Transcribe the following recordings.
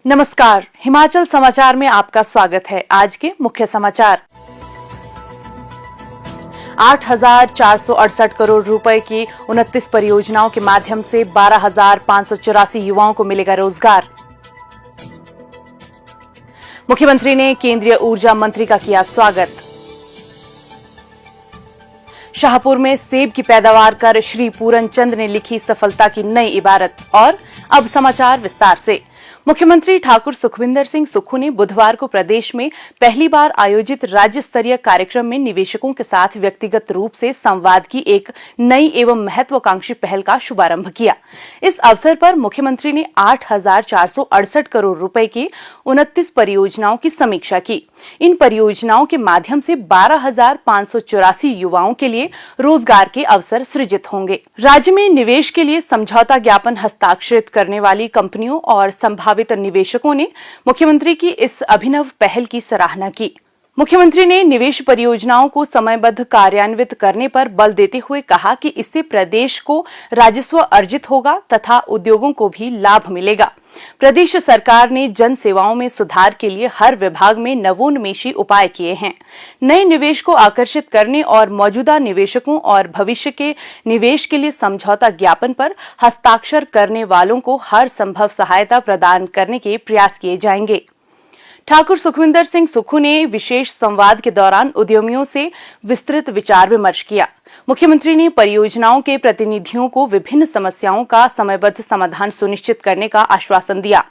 नमस्कार, हिमाचल समाचार में आपका स्वागत है। आज के मुख्य समाचार। 8,468 करोड़ रुपए की 29 परियोजनाओं के माध्यम से 12,584 युवाओं को मिलेगा रोजगार। मुख्यमंत्री ने केंद्रीय ऊर्जा मंत्री का किया स्वागत। शाहपुर में सेब की पैदावार कर श्री पूरन चंद ने लिखी सफलता की नई इबारत। और अब समाचार विस्तार से। मुख्यमंत्री ठाकुर सुखविंदर सिंह सुक्खू ने बुधवार को प्रदेश में पहली बार आयोजित राज्य स्तरीय कार्यक्रम में निवेशकों के साथ व्यक्तिगत रूप से संवाद की एक नई एवं महत्वाकांक्षी पहल का शुभारंभ किया। इस अवसर पर मुख्यमंत्री ने 8,468 करोड़ रुपए की 29 परियोजनाओं की समीक्षा की। इन परियोजनाओं के माध्यम से 12,584 युवाओं के लिए रोजगार के अवसर सृजित होंगे। राज्य में निवेश के लिए समझौता ज्ञापन हस्ताक्षरित करने वाली कंपनियों और संभावित निवेशकों ने मुख्यमंत्री की इस अभिनव पहल की सराहना की। मुख्यमंत्री ने निवेश परियोजनाओं को समयबद्ध कार्यान्वित करने पर बल देते हुए कहा कि इससे प्रदेश को राजस्व अर्जित होगा तथा उद्योगों को भी लाभ मिलेगा। प्रदेश सरकार ने जन सेवाओं में सुधार के लिए हर विभाग में नवोन्मेषी उपाय किए हैं। नए निवेश को आकर्षित करने और मौजूदा निवेशकों और भविष्य के निवेश के लिए समझौता ज्ञापन पर हस्ताक्षर करने वालों को हर संभव सहायता प्रदान करने के प्रयास किए जाएंगे। ठाकुर सुखविंदर सिंह सुक्खू ने विशेष संवाद के दौरान उद्यमियों से विस्तृत विचार विमर्श किया। मुख्यमंत्री ने परियोजनाओं के प्रतिनिधियों को विभिन्न समस्याओं का समयबद्ध समाधान सुनिश्चित करने का आश्वासन दिया।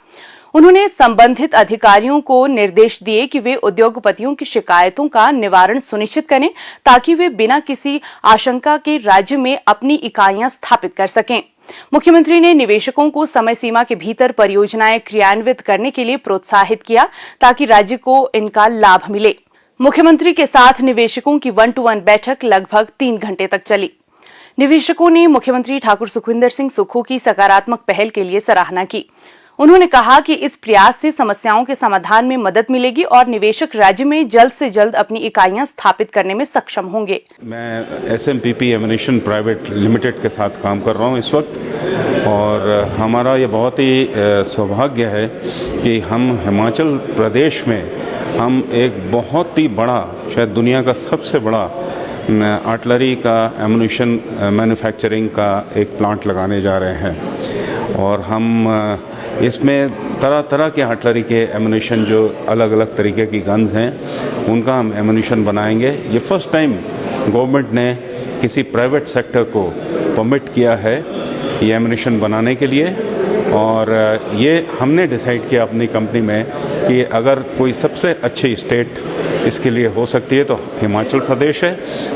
उन्होंने संबंधित अधिकारियों को निर्देश दिए कि वे उद्योगपतियों की शिकायतों का निवारण सुनिश्चित करें ताकि वे बिना किसी आशंका के राज्य में अपनी इकाइयां स्थापित कर सकें। मुख्यमंत्री ने निवेशकों को समय सीमा के भीतर परियोजनाएं क्रियान्वित करने के लिए प्रोत्साहित किया ताकि राज्य को इनका लाभ मिले। मुख्यमंत्री के साथ निवेशकों की 1-to-1 बैठक लगभग 3 घंटे तक चली। निवेशकों ने मुख्यमंत्री ठाकुर सुखविंदर सिंह सुक्खू की सकारात्मक पहल के लिए सराहना की। उन्होंने कहा कि इस प्रयास से समस्याओं के समाधान में मदद मिलेगी और निवेशक राज्य में जल्द से जल्द अपनी इकाइयां स्थापित करने में सक्षम होंगे। मैं SMP एमिनेशन प्राइवेट लिमिटेड के साथ काम कर रहा हूं इस वक्त, और हमारा ये बहुत ही सौभाग्य है कि हम हिमाचल प्रदेश में हम एक बहुत ही बड़ा, शायद दुनिया का सबसे बड़ा आर्टिलरी का एमिनेशन मैन्युफैक्चरिंग का एक प्लांट लगाने जा रहे हैं। और हम इसमें तरह तरह के आर्टिलरी के एमुनिशन, जो अलग अलग तरीके की गन्स हैं, उनका हम एमुनिशन बनाएंगे। ये फर्स्ट टाइम गवर्नमेंट ने किसी प्राइवेट सेक्टर को परमिट किया है ये एमुनिशन बनाने के लिए। और ये हमने डिसाइड किया अपनी कंपनी में कि अगर कोई सबसे अच्छी स्टेट इसके लिए हो सकती है तो हिमाचल प्रदेश है,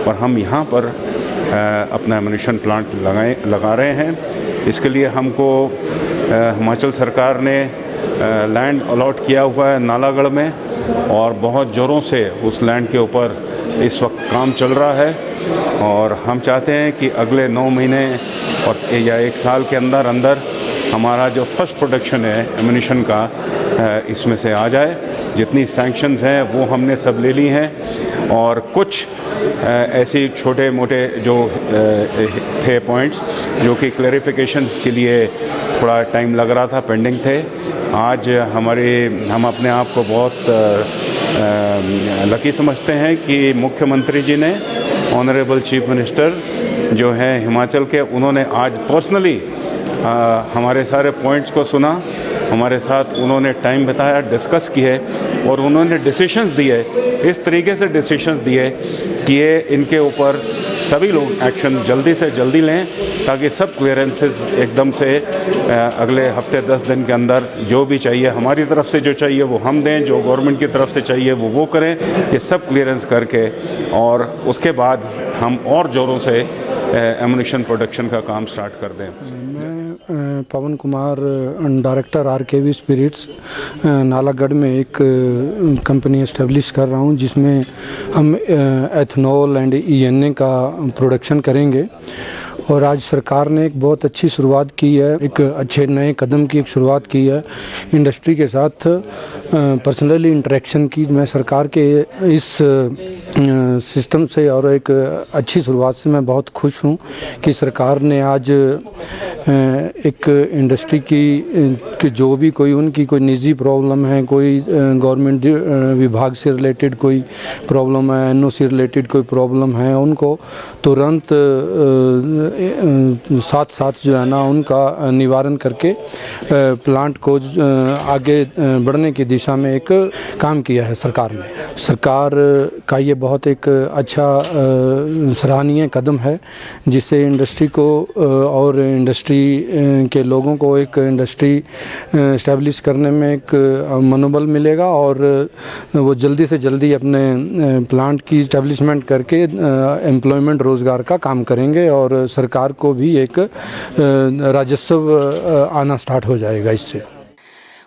और हम यहाँ पर अपना एमुनिशन प्लांट लगा रहे हैं। इसके लिए हमको हिमाचल सरकार ने लैंड अलॉट किया हुआ है नालागढ़ में, और बहुत ज़ोरों से उस लैंड के ऊपर इस वक्त काम चल रहा है। और हम चाहते हैं कि अगले 9 महीने और या 1 साल के अंदर अंदर हमारा जो फर्स्ट प्रोडक्शन है एमुनिशन का इसमें से आ जाए। जितनी सैंक्शंस हैं वो हमने सब ले ली हैं, और कुछ ऐसे छोटे मोटे जो थे पॉइंट्स जो कि क्लैरिफिकेशन के लिए थोड़ा टाइम लग रहा था, पेंडिंग थे। आज हम अपने आप को बहुत लकी समझते हैं कि मुख्यमंत्री जी ने, ऑनरेबल चीफ मिनिस्टर जो हैं हिमाचल के, उन्होंने आज पर्सनली हमारे सारे पॉइंट्स को सुना, हमारे साथ उन्होंने टाइम बिताया, डिस्कस किए, और उन्होंने डिसीशंस दिए, इस तरीके से डिसीशंस दिए कि ये इनके ऊपर सभी लोग एक्शन जल्दी से जल्दी लें ताकि सब क्लियरेंसेस एकदम से अगले हफ्ते 10 दिन के अंदर जो भी चाहिए, हमारी तरफ से जो चाहिए वो हम दें, जो गवर्नमेंट की तरफ से चाहिए वो करें। ये सब क्लियरेंस करके और उसके बाद हम और ज़ोरों से एमुनिशन प्रोडक्शन का काम स्टार्ट कर दें। मैं Pavan Kumar, director RKV spirits Nalagarh में एक कंपनी इस्टेब्लिश कर रहा हूं, जिसमें हम एथनॉल एंड ENA का प्रोडक्शन करेंगे। और आज सरकार ने एक बहुत अच्छी शुरुआत की है, एक अच्छे नए कदम की एक शुरुआत की है इंडस्ट्री के साथ। पर्सनली इंटरेक्शन की मैं सरकार के इस सिस्टम से और एक अच्छी शुरुआत से मैं बहुत खुश हूँ कि सरकार ने आज एक इंडस्ट्री की जो भी कोई उनकी कोई निजी प्रॉब्लम है, कोई गवर्नमेंट विभाग से रिलेटेड कोई प्रॉब्लम है, एनओसी रिलेटेड कोई प्रॉब्लम है, उनको तुरंत साथ साथ जो है ना उनका निवारण करके प्लांट को आगे बढ़ने की दिशा में एक काम किया है सरकार ने। सरकार का ये बहुत एक अच्छा सराहनीय कदम है, जिससे इंडस्ट्री को और इंडस्ट्री के लोगों को एक इंडस्ट्री इस्टेब्लिश करने में एक मनोबल मिलेगा और वो जल्दी से जल्दी अपने प्लांट की इस्टेब्लिशमेंट करके एम्प्लॉयमेंट रोज़गार का काम करेंगे और सरकार को भी एक राजस्व आना स्टार्ट हो जाएगा इससे।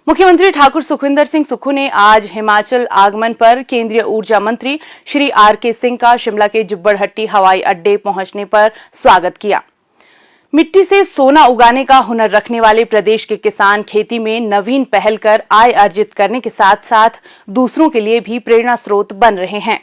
मुख्यमंत्री ठाकुर सुखविंदर सिंह सुक्खू ने आज हिमाचल आगमन पर केंद्रीय ऊर्जा मंत्री श्री आर.के. सिंह का शिमला के जुब्बड़हट्टी हवाई अड्डे पहुंचने पर स्वागत किया। मिट्टी से सोना उगाने का हुनर रखने वाले प्रदेश के किसान खेती में नवीन पहल कर आय अर्जित करने के साथ साथ दूसरों के लिए भी प्रेरणा स्रोत बन रहे हैं।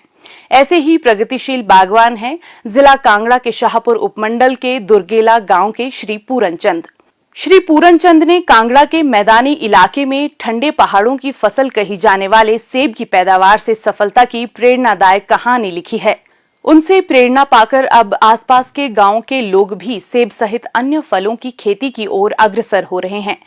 ऐसे ही प्रगतिशील बागवान हैं जिला कांगड़ा के शाहपुर उपमंडल के दुर्गेला गांव के श्री पूरन चंद। श्री पूरन चंद ने कांगड़ा के मैदानी इलाके में ठंडे पहाड़ों की फसल कही जाने वाले सेब की पैदावार से सफलता की प्रेरणादायक कहानी लिखी है। उनसे प्रेरणा पाकर अब आसपास के गांव के लोग भी सेब सहित अन्य फलों की खेती की ओर अग्रसर हो रहे हैं।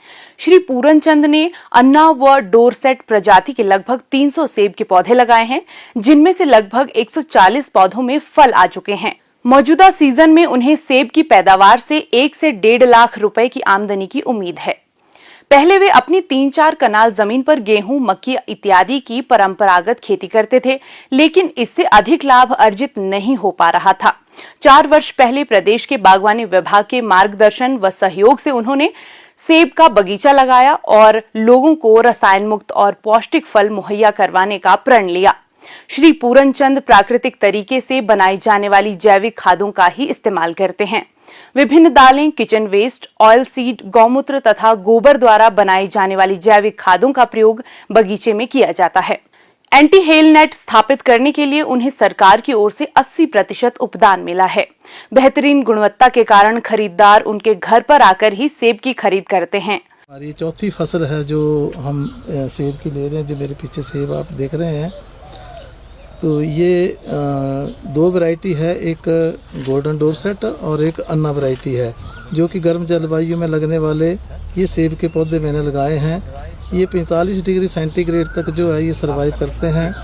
श्री पूरन चंद ने अन्ना व डोरसेट प्रजाति के लगभग 300 सेब के पौधे लगाए हैं, जिनमें से लगभग 140 पौधों में फल आ चुके हैं। मौजूदा सीजन में उन्हें सेब की पैदावार से 1 से 1.5 लाख रुपए की आमदनी की उम्मीद है। पहले वे अपनी 3-4 कनाल जमीन पर गेहूं, मक्की इत्यादि की परंपरागत खेती करते थे, लेकिन इससे अधिक लाभ अर्जित नहीं हो पा रहा था। 4 वर्ष पहले प्रदेश के बागवानी विभाग के मार्गदर्शन व सहयोग से उन्होंने सेब का बगीचा लगाया और लोगों को रसायन मुक्त और पौष्टिक फल मुहैया करवाने का प्रण लिया। श्री पूरन चंद प्राकृतिक तरीके से बनाई जाने वाली जैविक खादों का ही इस्तेमाल करते हैं। विभिन्न दालें, किचन वेस्ट, ऑयल सीड, गौमूत्र तथा गोबर द्वारा बनाई जाने वाली जैविक खादों का प्रयोग बगीचे में किया जाता है। एंटी हेल नेट स्थापित करने के लिए उन्हें सरकार की ओर से 80% उपदान मिला है। बेहतरीन गुणवत्ता के कारण खरीदार उनके घर पर आकर ही सेब की खरीद करते हैं। हमारी चौथी फसल है जो हम सेब की ले रहे हैं। जो मेरे पीछे सेब आप देख रहे हैं, तो ये 2 वैरायटी है, एक गोल्डन डोरसेट और एक अन्ना वैरायटी है, जो कि गर्म जलवायु में लगने वाले ये सेब के पौधे मैंने लगाए हैं। ये 45 डिग्री सेंटीग्रेड तक जो है ये सर्वाइव करते हैं।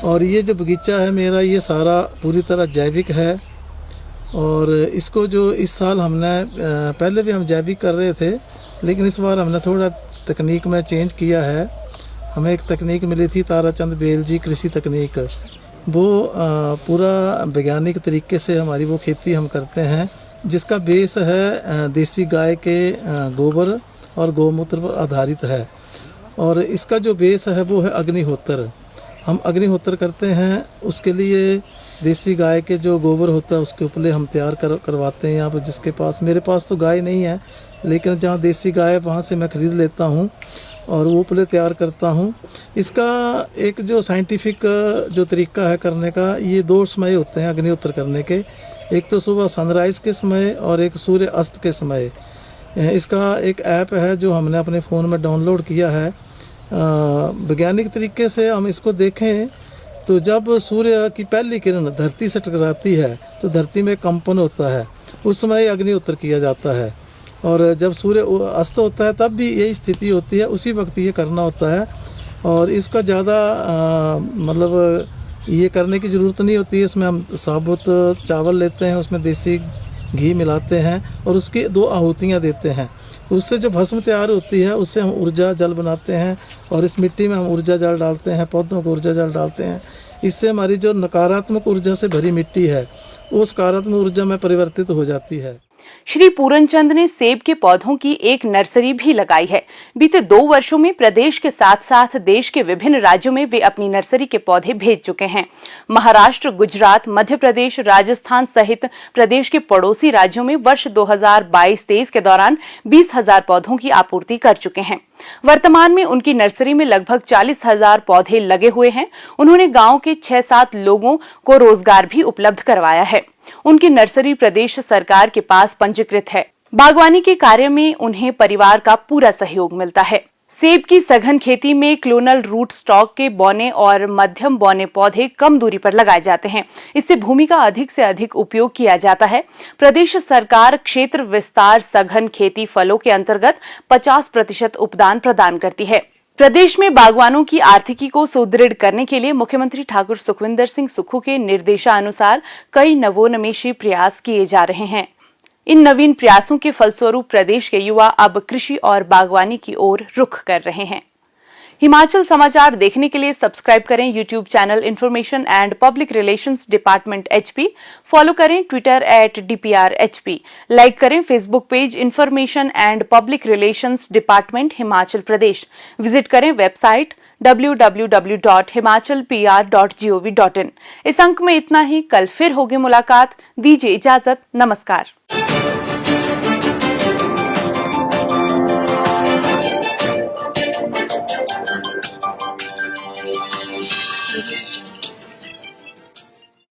और ये जो बगीचा है मेरा, ये सारा पूरी तरह जैविक है। और इसको जो इस साल हमने पहले भी हम जैविक कर रहे थे, लेकिन इस बार हमने थोड़ा तकनीक में चेंज किया है। हमें एक तकनीक मिली थी ताराचंद बेल जी कृषि तकनीक, वो पूरा वैज्ञानिक तरीके से हमारी वो खेती हम करते हैं, जिसका बेस है देसी गाय के गोबर और गौमूत्र पर आधारित है। और इसका जो बेस है वो है अग्निहोत्र। हम अग्निहोत्र करते हैं, उसके लिए देसी गाय के जो गोबर होता है उसके उपले हम तैयार करवाते हैं। यहाँ पर जिसके पास, मेरे पास तो गाय नहीं है, लेकिन जहाँ देसी गाय है वहाँ से मैं ख़रीद लेता हूँ और वो उपले तैयार करता हूँ। इसका एक जो साइंटिफिक जो तरीका है करने का, ये 2 समय होते हैं अग्निहोत्र करने के। एक तो सुबह सनराइज़ के समय और एक सूर्य अस्त के समय। इसका एक ऐप है जो हमने अपने फ़ोन में डाउनलोड किया है। वैज्ञानिक तरीके से हम इसको देखें तो जब सूर्य की पहली किरण धरती से टकराती है तो धरती में कंपन होता है, उस समय अग्निहोत्र किया जाता है। और जब सूर्य अस्त होता है तब भी यही स्थिति होती है, उसी वक्त ये करना होता है। और इसका ज़्यादा मतलब ये करने की ज़रूरत नहीं होती है। इसमें हम साबुत चावल लेते हैं, उसमें देसी घी मिलाते हैं और उसकी 2 आहुतियाँ देते हैं। तो उससे जो भस्म तैयार होती है उससे हम ऊर्जा जल बनाते हैं और इस मिट्टी में हम ऊर्जा जल डालते हैं, पौधों को ऊर्जा जल डालते हैं। इससे हमारी जो नकारात्मक ऊर्जा से भरी मिट्टी है वो सकारात्मक ऊर्जा में परिवर्तित हो जाती है। श्री पूरनचंद ने सेब के पौधों की एक नर्सरी भी लगाई है। बीते 2 वर्षों में प्रदेश के साथ साथ देश के विभिन्न राज्यों में वे अपनी नर्सरी के पौधे भेज चुके हैं। महाराष्ट्र, गुजरात, मध्य प्रदेश, राजस्थान सहित प्रदेश के पड़ोसी राज्यों में वर्ष 2022-23 के दौरान 20,000 पौधों की आपूर्ति कर चुके हैं। वर्तमान में उनकी नर्सरी में लगभग 40,000 पौधे लगे हुए हैं। उन्होंने गांव के 6-7 लोगों को रोजगार भी उपलब्ध करवाया है। उनकी नर्सरी प्रदेश सरकार के पास पंजीकृत है। बागवानी के कार्य में उन्हें परिवार का पूरा सहयोग मिलता है। सेब की सघन खेती में क्लोनल रूट स्टॉक के बौने और मध्यम बौने पौधे कम दूरी पर लगाए जाते हैं। इससे भूमि का अधिक से अधिक उपयोग किया जाता है। प्रदेश सरकार क्षेत्र विस्तार सघन खेती फलों के अंतर्गत 50% उपदान प्रदान करती है। प्रदेश में बागवानों की आर्थिकी को सुदृढ़ करने के लिए मुख्यमंत्री ठाकुर सुखविंदर सिंह सुक्खू के निर्देशानुसार कई नवोन्मेषी प्रयास किए जा रहे हैं। इन नवीन प्रयासों के फलस्वरूप प्रदेश के युवा अब कृषि और बागवानी की ओर रुख कर रहे हैं। हिमाचल समाचार देखने के लिए सब्सक्राइब करें YouTube channel information and public relations department HP, follow करें ट्विटर @DPR-HP, लाइक करें Facebook page information and public relations department Himachal Pradesh, visit करें वेबसाइट www.himachalpr.gov.in। इस अंक में इतना ही। कल फिर होगी मुलाकात। दीजिए इजाजत। नमस्कार।